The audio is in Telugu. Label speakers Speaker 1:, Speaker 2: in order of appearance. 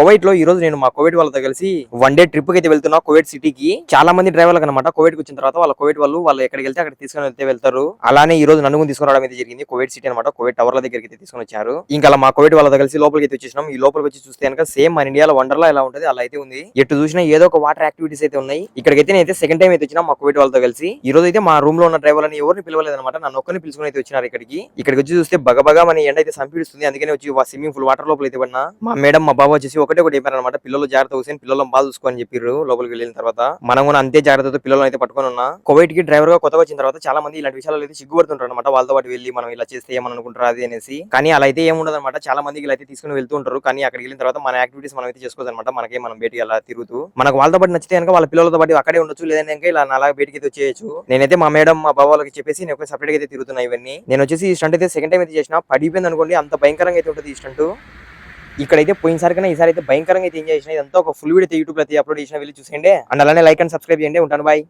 Speaker 1: కువైట్ లో ఈ రోజు నేను మా కువైట్ వాళ్ళతో కలిసి వన్ డే ట్రిప్ కి అయితే వెళ్తున్నా కువైట్ సిటీకి. చాలా మంది డ్రైవర్లకు అనమాట కువైట్ కి వచ్చిన తర్వాత వాళ్ళ కువైట్ వాళ్ళు ఎక్కడికి వెళ్తే అక్కడ తీసుకొని వెళ్తారు. అలానే ఈ రోజు నన్ను తీసుకుని రావడం అయితే జరిగింది. కువైట్ సిటీ అనమాట, కువైట్ టవర్ల దగ్గరికి అయితే తీసుకొని వచ్చారు. ఇంకా అలా మా కువైట్ వాళ్ళతో కలిసి లోపలికి అయితే వచ్చేసినాం. ఈ లోపలికి వచ్చి చూస్తే కనుక సేమ్ మన ఇండియాలో వండర్లా ఎలా ఉంటుంది అలా అయితే ఉంది. ఎటు చూసినా ఏదో ఒక వాటర్ యాక్టివిటీస్ అయితే ఉన్నాయి. ఇక్కడికైతే నేను సెకండ్ టైం అయితే వచ్చినా మా కువైట్ వాళ్ళతో కలిసి. ఈ రోజు అయితే మా రూమ్ లో ఉన్న డ్రైవర్లని ఎవరిని పిలవలేదు అనమాట, నన్ను ఒక్కరిని పిలుచుకుని అయితే వచ్చినారు ఇక్కడికి వచ్చి చూస్తే బగబగా మన ఎండ అయితే సంపీడిస్తుంది. అందుకని వచ్చి స్విమ్మింగ్ పూల్ వాటర్ లోపల అయితే పడినా. మా మేడం మా బాబు వచ్చేసి ఒకటే చెప్పారనమాట, పిల్లలు జాగ్రత్త హుసేన్, పిల్లలను బాగా చూసుకోని చెప్పారు. లోపలికి వెళ్ళిన తర్వాత మనం కూడా అంతే జాగ్రత్తతో పిల్లలను అయితే పట్టుకొని ఉన్నా. కువైట్ కి డ్రైవర్ గా కొత్తగా వచ్చిన తర్వాత చాలా మంది ఇలాంటి విషయాలు అయితే సిగ్గుపడుతుంటారు అనమాట. వాళ్ళతో పాటు వెళ్ళి మనం ఇలా చేస్తే ఏమని అనుకుంటారు అది అనేసి. కానీ అలా అయితే ఏముండదు అనమాట. చాలా మందికి ఇలా అయితే తీసుకుని వెళ్తూ ఉంటారు. కానీ అక్కడికి వెళ్ళిన తర్వాత మన యాక్టివిటీస్ మనం అయితే చేసుకోవచ్చు అనమాట. మనం బయటికి అలా తిరుగుతూ మనకు వాళ్ళతో పాటు నచ్చితే కనుక వాళ్ళ పిల్లలతో పాటు అక్కడే ఉండొచ్చు, లేదంటే ఇలా అలా బయటికి అయితే వచ్చేయచ్చు. నేనైతే మా మేడం మా బాబు వాళ్ళకి చెప్పేసి నేను సపరేట్ గా అయితే తిరుగుతున్నా. ఇవన్నీ నేను వచ్చేసి ఈ స్టంట్ అయితే సెకండ్ టైం అయితే చేసిన. పడిపోయింది అనుకోండి, అంత భయంకరంగా అయితే ఉంటుంది ఈ స్టంట్. ఇక్కడైతే పోయినసారి కన్నా ఈసారి అయితే భయంకరంగా అయితే ఎంజాయ్ చేసిన. ఇదంతా ఒక ఫుల్ వీడియో యూట్యూబ్ లో అయితే అప్లోడ్ చేసిన, వెళ్ళి చూసేయండి. అండ్ అలానే లైక్ అండ్ సబ్స్క్రైబ్ చేయండి. ఉంటాను, బాయ్.